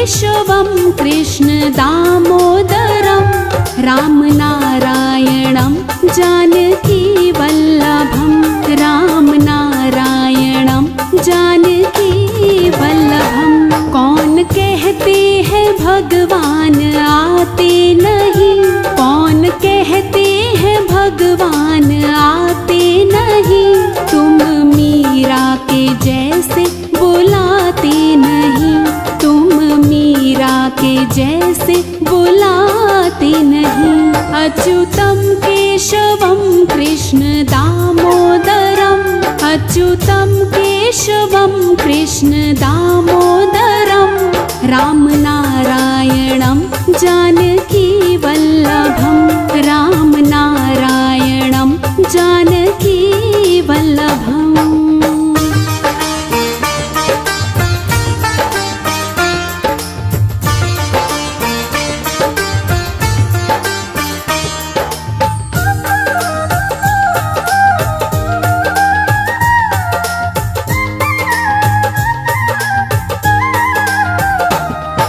केशवं कृष्ण दामोदरं रामनारायणं जानकी वल्लभं रामनारायणं जानकी वल्लभं। कौन कहते हैं भगवान आते नहीं, कौन कहते हैं भगवान आते नहीं, तुम मीरा के जैसे बुलाते नहीं, तुम मीरा के जैसे बुलाते नहीं। अच्युतं केशवं कृष्ण दामोदरं, अच्युतं केशवं कृष्ण दामोदरं रामनारायणं जानकी वल्लभं रामनारायणं जानकी वल्लभम्।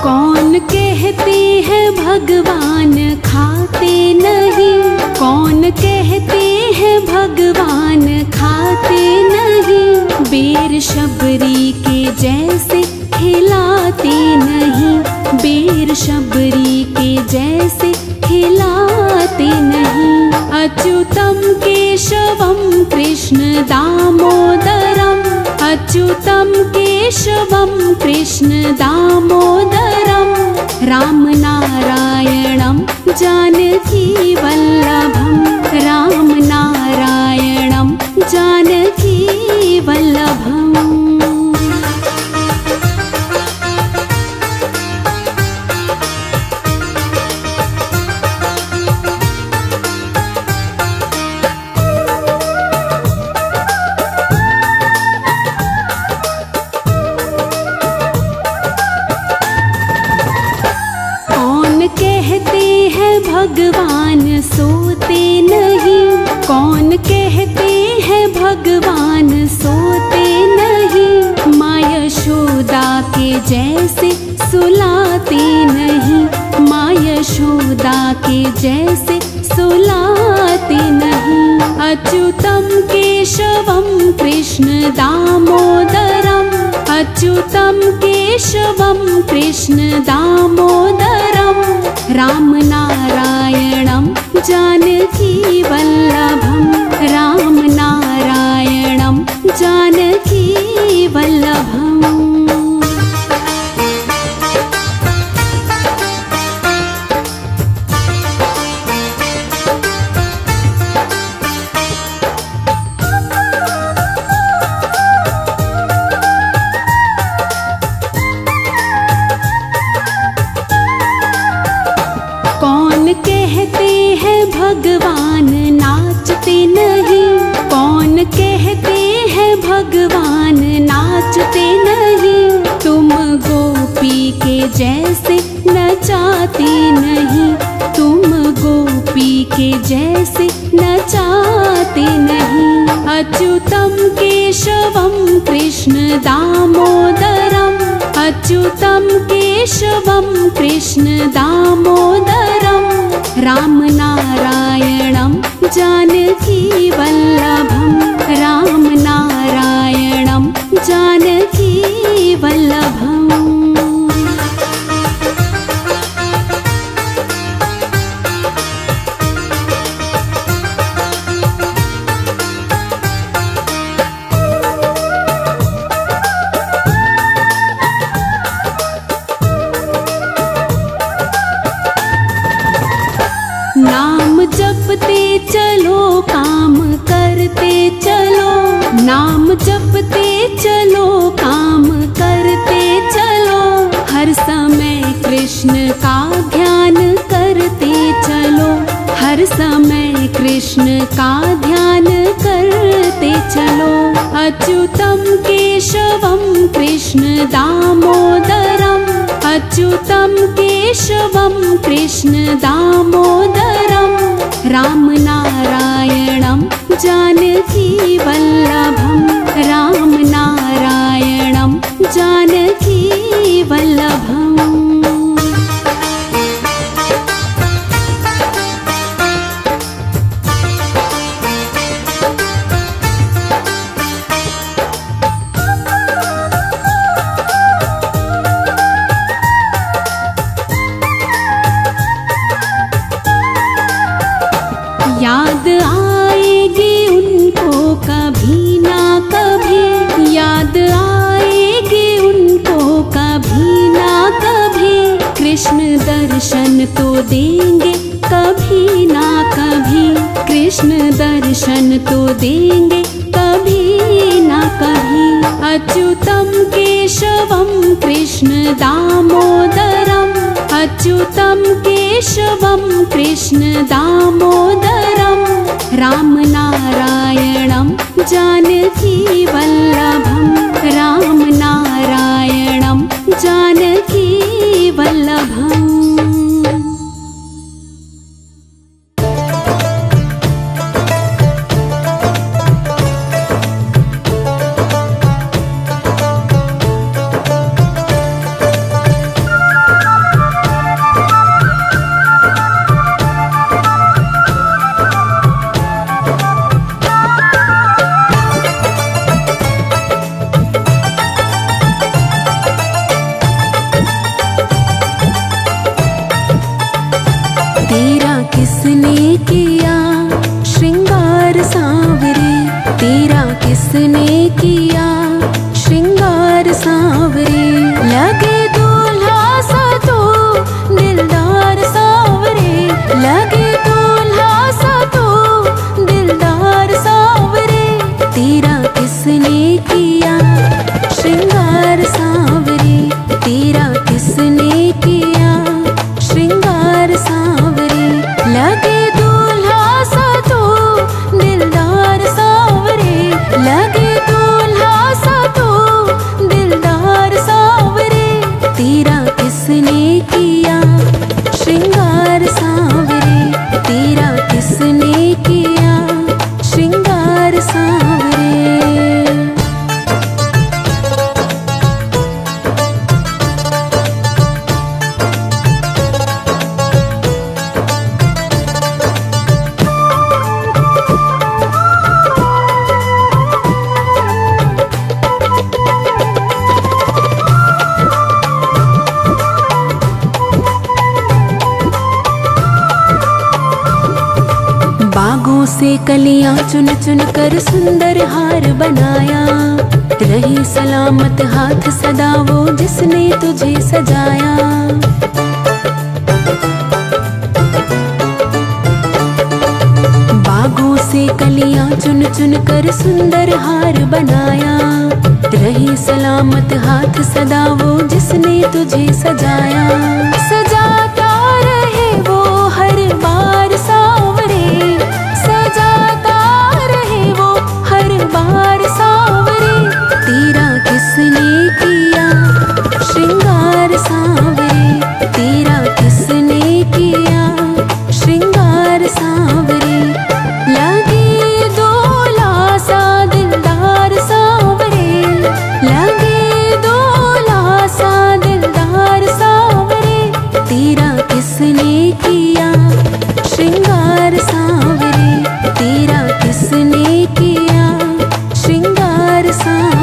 कौन कहते हैं भगवान खाते नहीं, कौन कहते हैं भगवान खाते नहीं, बेर शबरी के जैसे खिलाते नहीं, बेर शबरी के जैसे खिलाते नहीं। अच्युतं केशवं कृष्ण दामोदरं, अच्युतं केशवं कृष्ण दामोदरं रामनारायणं जानकी वल्लभं रामनारायणं जानकी वल्लभम्। कहते हैं भगवान सोते नहीं, कौन कहते हैं भगवान सोते नहीं, माँ यशोदा के जैसे सुलाते नहीं, माँ यशोदा के जैसे सुलाते नहीं। अच्युतं केशवं कृष्ण दामोदरं, अच्युतं केशवं कृष्ण दामोदरं रामनारायणं जानकी वल्लभं रामनारायणं जानकी वल्लभम्। कौन कहते हैं भगवान नाचते नहीं, कौन कहते हैं भगवान नाचते नहीं, तुम गोपी के जैसे नचाते नहीं, तुम गोपी के जैसे नचाते नहीं। अच्युतं केशवं कृष्ण दामोदरं, अच्युतं केशवं कृष्ण दामोदरं रामनारायणं जानकी वल्लभं रामनारायणं जानकी वल्लभम्। नाम जपते चलो काम करते चलो, नाम जपते चलो काम करते चलो, हर समय कृष्ण का ध्यान करते चलो, हर समय कृष्ण का ध्यान करते चलो। अच्युतं केशवं कृष्ण दामोदरं, अच्युतं केशवं कृष्ण दामोदरं रामनारायणं जानकी वल्लभं रामनारायणं जानकी वल्लभम्। याद आएगी उनको कभी ना कभी, याद आएगी उनको कभी ना कभी। कृष्ण दर्शन तो देंगे कभी ना कभी, कृष्ण दर्शन तो देंगे कभी ना कभी। अच्युतम केशवम कृष्ण दामोदरम, अच्युतम केशवम कृष्ण दामोदरम। राम नारायणं जानकी वल्लभम, राम नारायणं जानकी वल्लभम। तेरा किसने किया श्रृंगार सांवरे, तेरा किसने किया श्रृंगार सांवरे। लगे दूल्हा सा तो दिलदार सांवरे, लगे दूल्हा सा तो दिलदार सांवरे। तेरा किसने किया श्रृंगार सांवरे, तेरा किसने किया श्रृंगार सांवरे। लगे दूल्हा सा तो दिलदार सांवरे, लगे दूल्हा सा तो दिलदार सांवरे। तेरा किसने किया श्रृंगार सांवरे, तेरा किसने किया श्रृंगार सांवरे। बागों से कलियां चुन चुन कर सुंदर हार बनाया। रही सलामत हाथ सदा वो जिसने तुझे सजाया। बागों से कलियां चुन चुन कर सुंदर हार बनाया। रही सलामत हाथ सदा वो जिसने तुझे सजाया। सजाता रहे वो हर बार सांवरे, सजाता रहे वो हर बार सांवरे। तेरा किसने किया श्रृंगार सांवरे, तेरा किसने किया श्रृंगार सांवरे। लगे दूल्हा सा दिलदार सांवरे, लगे दूल्हा सा दिलदार सांवरे। तेरा किसने किया श्रृंगार सांवरे, तेरा किसने किया श्रृंगार सांवरे।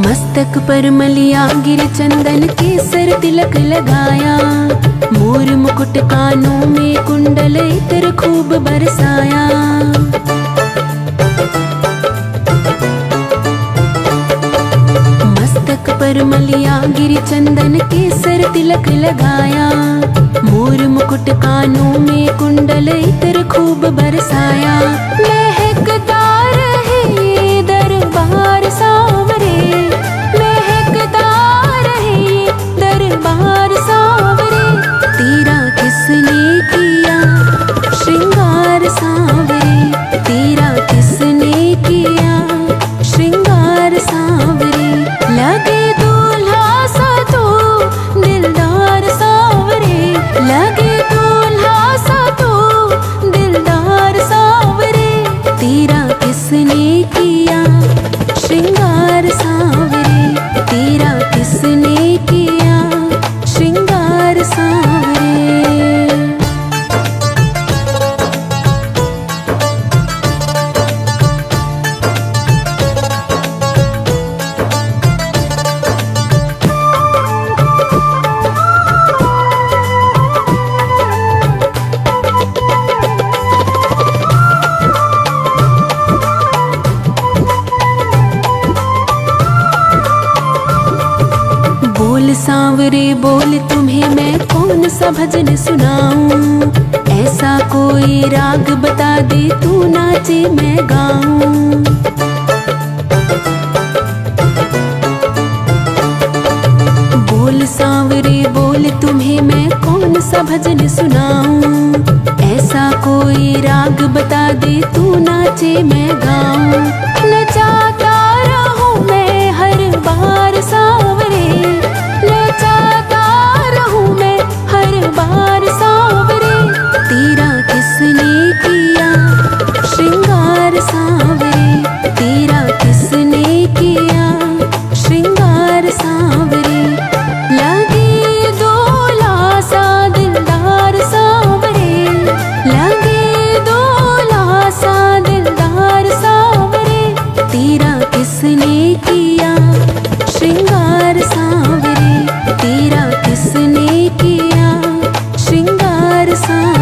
मस्तक पर मलिया गिर चंदन केसर तिलक लगाया। मोर मुकुट कानों में कुंडल इत्र खूब बरसाया। मस्तक पर मलिया गिर चंदन केसर तिलक लगाया। मोर मुकुट कानों में कुंडल इत्र खूब बरसाया। महकता रहे दरबार सांवरे, महकता रहे दरबार सांवरे। तेरा किसने किया श्रृंगार सांवरे, तेरा किसने किया श्रृंगार सांवरे। लगे दूल्हा सा तो दिलदार सांवरे, लगे दूल्हा सा तो दिलदार सांवरे। भजन सुनाऊं। ऐसा कोई राग बता दे तू नाचे मैं गाऊं। बोल सांवरे बोल तुम्हें मैं कौन सा भजन सुनाऊं। ऐसा कोई राग बता दे तू नाचे मैं गाऊं। नचाता रहूं मैं हर बार सांवरे, नचाता रहूं मैं हर बार सांवरे। तेरा किसने किया श्रृंगार सांवरे, तेरा किसने किया श्रृंगार सांवरे। लगे दोला सा दिलदार सांवरे, लगे दोला सा दिलदार सांवरे। तेरा किसने किया श्रृंगार सांवरे, तेरा किसने किया श्रृंगार सांवरे।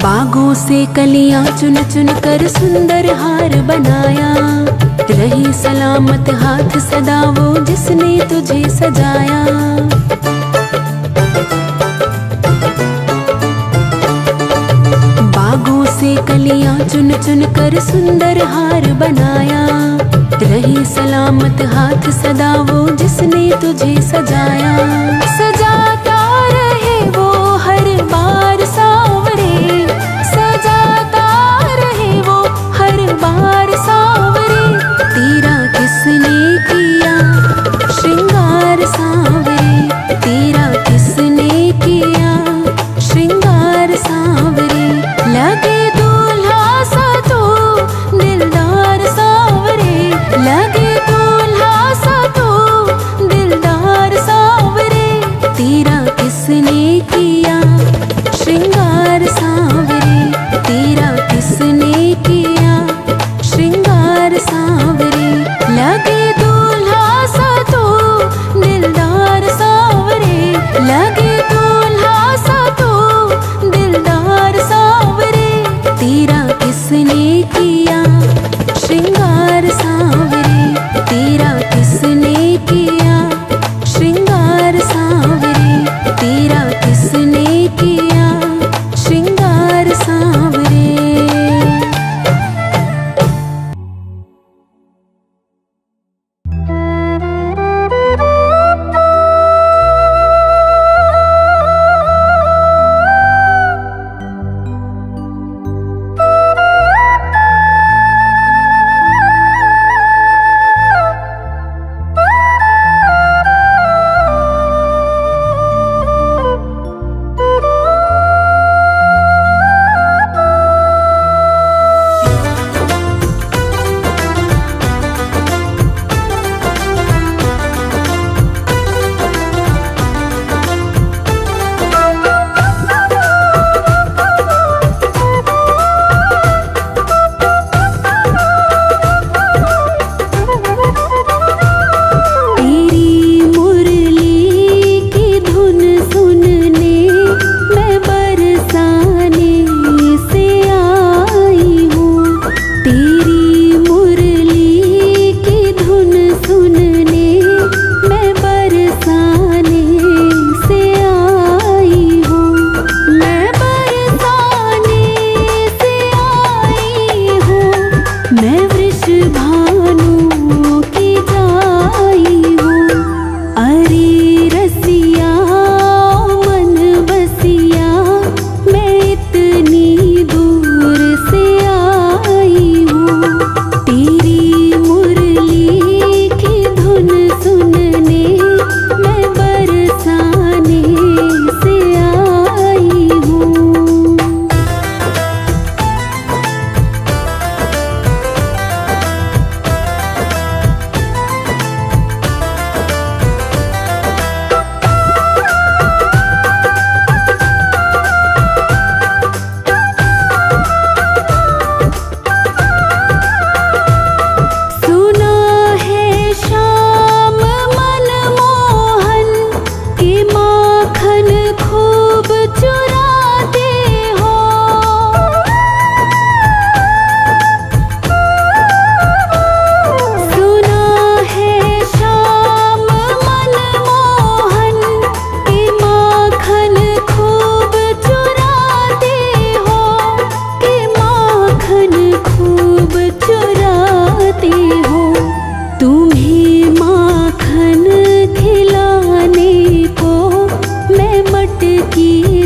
बागों से कलियां चुन चुन कर सुंदर हार बनाया। रही सलामत हाथ सदा वो जिसने तुझे सजाया। बागों से कलियां चुन चुन कर सुंदर हार बनाया। रही सलामत हाथ सदा वो जिसने तुझे सजाया। सजाता रहे वो हर बार सांवरे, सजाता रहे वो हर बार सांवरे। तेरा किसने किया श्रृंगार सांवरे, तेरा किसने किया श्रृंगार सांवरे। लगे दूल्हा सा तू दिलदार सांवरे, लगे दूल्हा सा तू दिलदार सांवरे।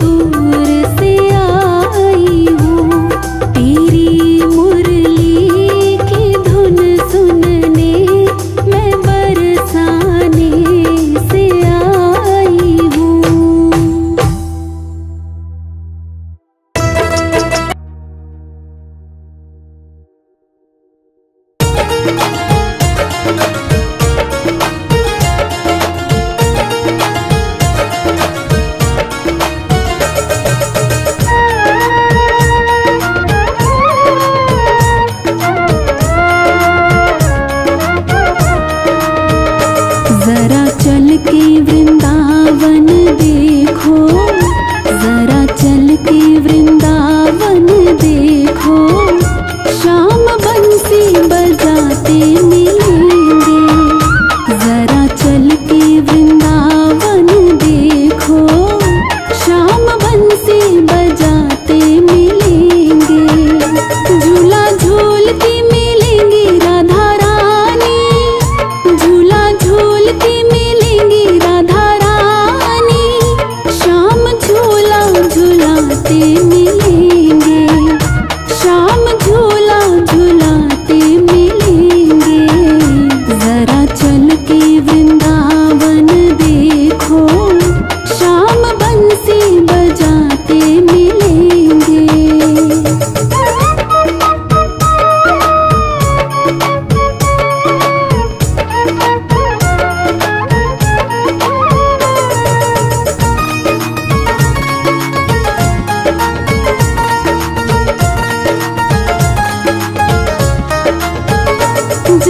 दूर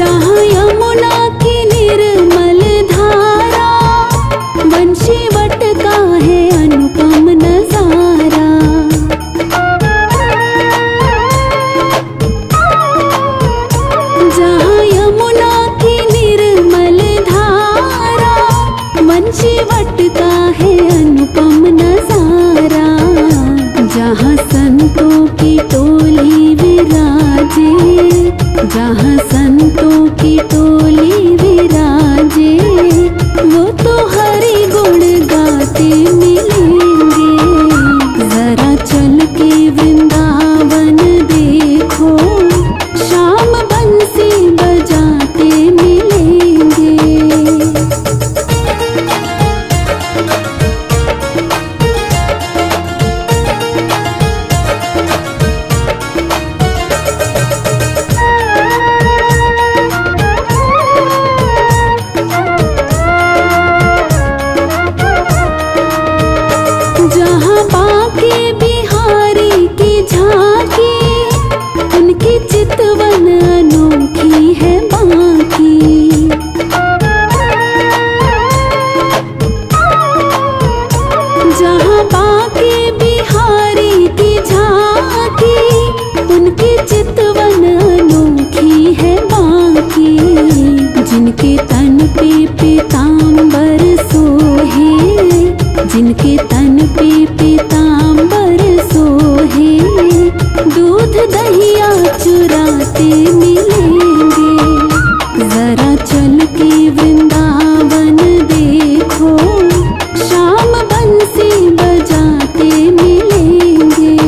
जहाँ यमुना की निर्मल धारा, वंशीवट का है अनुपम नजारा। जहाँ यमुना की निर्मल धारा, वंशीवट का है अनुपम नजारा। जहाँ संतों की टोली विराजे, जहाँ संतों की टोली विराजे, वो तो हरि गुण गाते मिलेंगे। जरा चल के वृंदावन देखो, श्याम बंसी बजाते मिलेंगे। जहाँ बांके बिहारी की झांकी, उनकी चितवन अनोखी है बांकी। जहाँ बांके बिहारी की झांकी, उनकी चितवन अनोखी है बांकी। जिनके तन पे पीतांबर सोहे, जिनके तन पे पीतांबर सोहे, दूध दहिया चुराते मिलेंगे। जरा चल के वृंदावन देखो, श्याम बंसी बजाते मिलेंगे।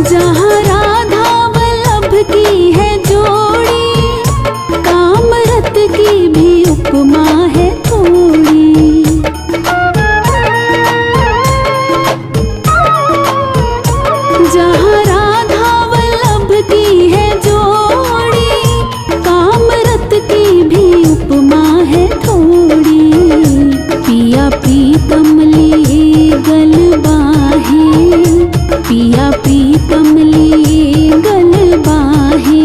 जहाँ राधा वल्लभ की है जोड़ी, कामरत की भी उपमा है थोड़ी। जहाँ राधा वल्लभ की है जोड़ी, कामरत की भी उपमा है थोड़ी। पिया प्रीतम लिए गलबाहे, पिया प्रीतम लिए गलबाहे,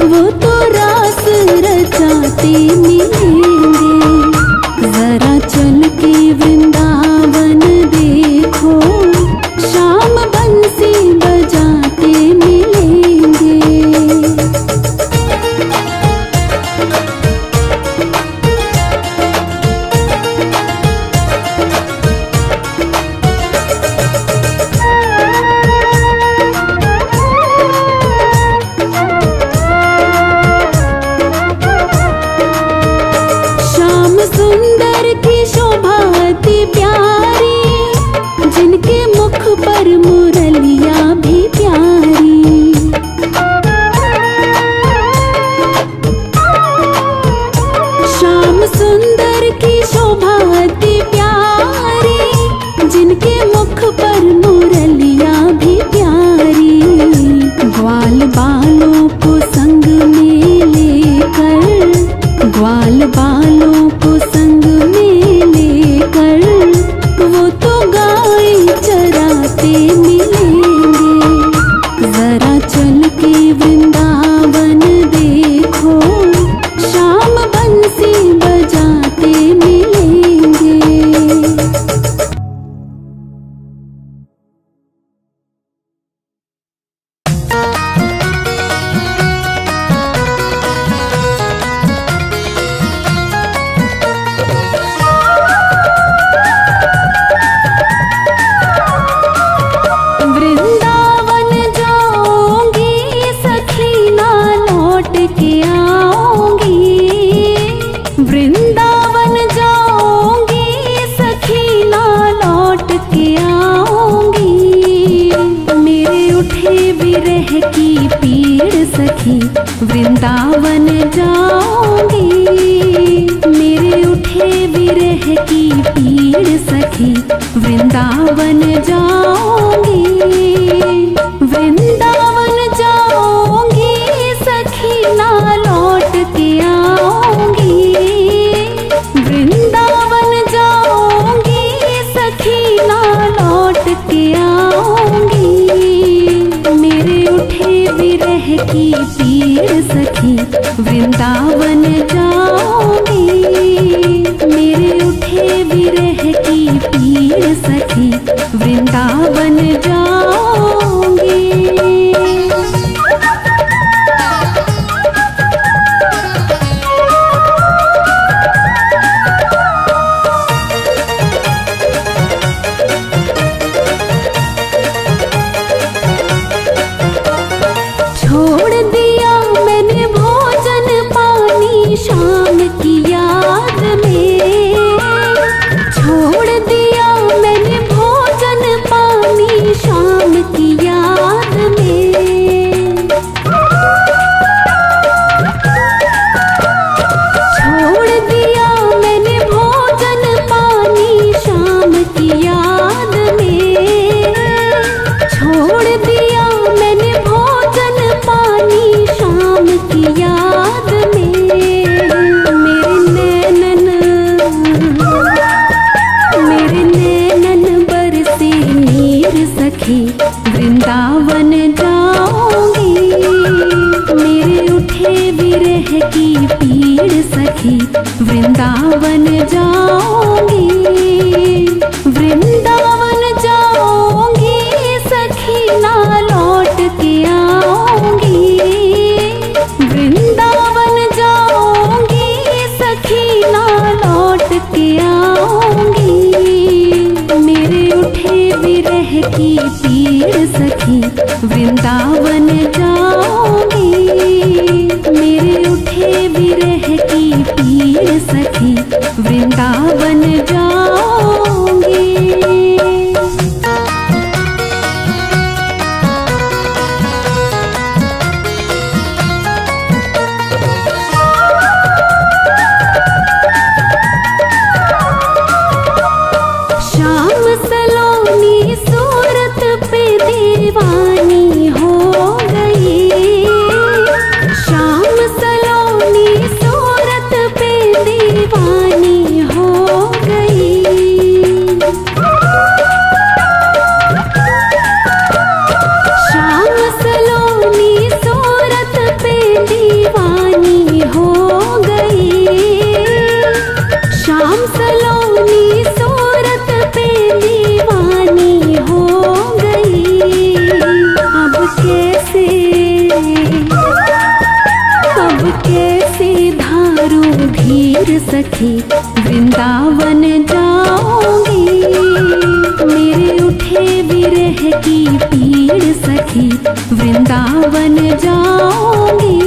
वो तो रास रचाते मिलेंगे। जरा चल के वृंदावन देखो, श्याम बंसी बजाते मिलेंगे। श्याम सुंदर की शोभा अति प्यारी, जिनके मुख पर मुरलिया भी प्यारी। श्याम सुंदर की शोभा अति प्यारी, जिनके मुख पर मुरलिया भी प्यारी। ग्वाल बालों को संग में लेकर, ग्वाल बालों को संग में लेकर, वो तो गाय चराते मिलेंगे। जरा चल के वृंदावन देखो, श्याम बंसी बजाते मिलेंगे। वृंदावन जाऊंगी सखी ना लौट के आऊंगी, वृंदावन जाऊंगी सखी ना लौट के आऊंगी। मेरे उठे विरह की पीड़ सखी, वृंदावन जाऊंगी। मेरे उठे विरह की पीड़ सखी, वृंदावन जाऊंगी। वृंदावन की पीड़ सखी, वृंदावन जाऊंगी। मेरे उठे विरह की पीड़ सखी, वृंदावन जाऊंगी। छोड़ दिया मैंने भोजन पानी शाम की याद में, छोड़ दिया मैंने भोजन पानी शाम की याद में। छोड़ दिया मैंने भोजन पानी शाम की याद में, छोड़ दिया मैंने भोजन पानी शाम की याद में। मेरे नैनन बरसे नीर सखी, वृंदावन जाऊंगी। मेरे उठे विरह की पीड़ सखी, वृंदावन जाऊंगी। वृंदावन जाऊंगी सखी, ना लौट के आऊंगी। वृंदावन जाऊंगी सखी, ना लौट के आऊंगी। मेरे उठे विरह की पीड़ सखी, वृंदावन जाऊंगी। मेरे उठे विरह की पीड़ सखी, वृंदावन जाऊंगी। शाम सलोनी सूरत पे दीवानी हो गई। शाम सलोनी सूरत पे दीवानी हो गई। शाम सलोनी सूरत पे दीवानी हो गई। शाम सलोनी सूरत पे दीवानी हो गई। अब कैसे धारू धीर सखी, वृंदावन जाऊंगी। मेरे उठे विरह की पीड़ सखी, वृंदावन जाऊंगी।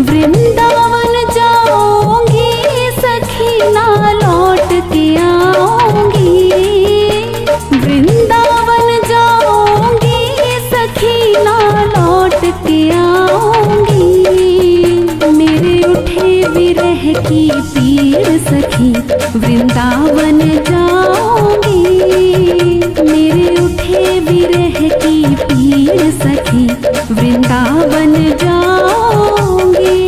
वृंदावन जाऊंगी सखी, ना लौट के आऊंगी। वृंदावन जाऊंगी सखी, ना लौट के आऊंगी। मेरे उठे विरह की पीड़ सखी, वृंदावन जाऊंगी। मेरे उठे विरह की पीड़ सखी, वृंदावन जाऊंगी।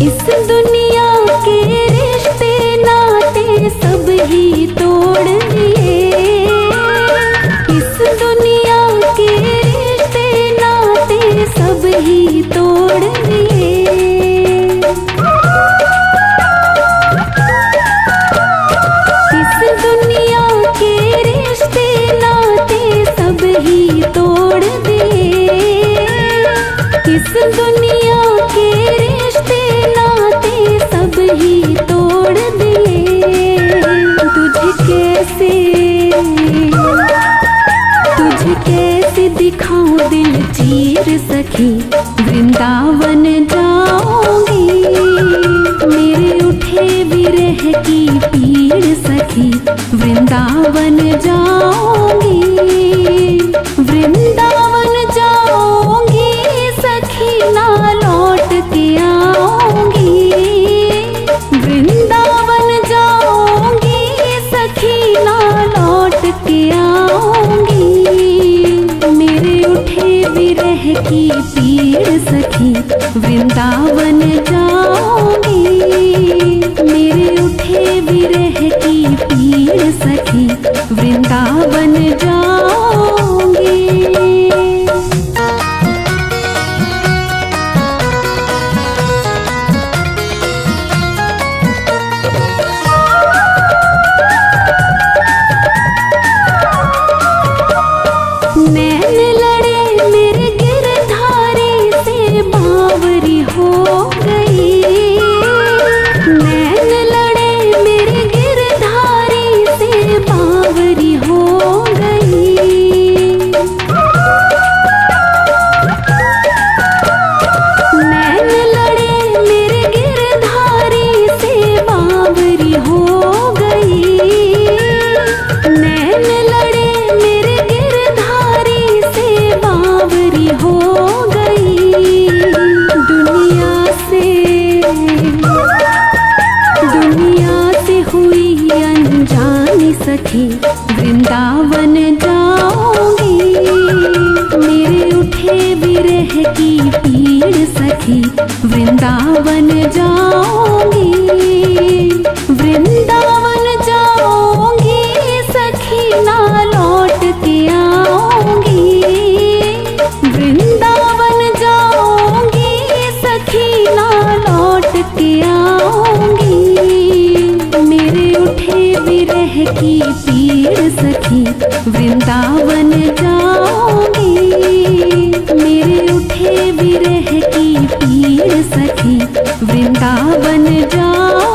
इस दुनिया के रिश्ते नाते सब ही तोड़ दिए। इस दुनिया के रिश्ते नाते सब ही तोड़ दिए। इस दुनिया के रिश्ते नाते सब ही तोड़ दिए। इस दुनिया के रिश्ते नाते सब ही तोड़ दिए। तुझे कैसे दिखाऊं दिल चीर सखी, वृंदावन जाऊंगी। मेरे उठे विरह की पीड़ सखी, वृंदावन जाऊंगी। वृंदावन जाऊंगी सखी, ना लौट के आऊंगी। वृंदावन जाऊंगी सखी, ना लौट के आऊंगी। मेरे उठे विरह की पीड़ सखी वृंदावन जाऊंगी। मेरे उठे विरह की पीड़ सखी वृंदावन जाऊंगी। नैन लड़े मेरे गिरधारी से बावरी हो गई। नैन लड़े मेरे गिरधारी से बावरी हो गई। नैन लड़े मेरे गिरधारी से बावरी हो गई। नैन लड़े मेरे गिरधारी से बावरी हो गई। दुनिया से हुई अनजानी सखी वृंदावन जाऊंगी। मेरे उठे विरह की पीड़ सखी वृंदावन जाऊंगी। वृंदावन जाऊंगी सखी ना लौट के आऊंगी। वृंदावन जाऊंगी सखी ना लौट के आऊंगी। मेरे उठे विरह की पीड़ सखी वृंदावन जाऊंगी। मेरे उठे विरह की पीड़ सखी वृंदावन जाऊंगी।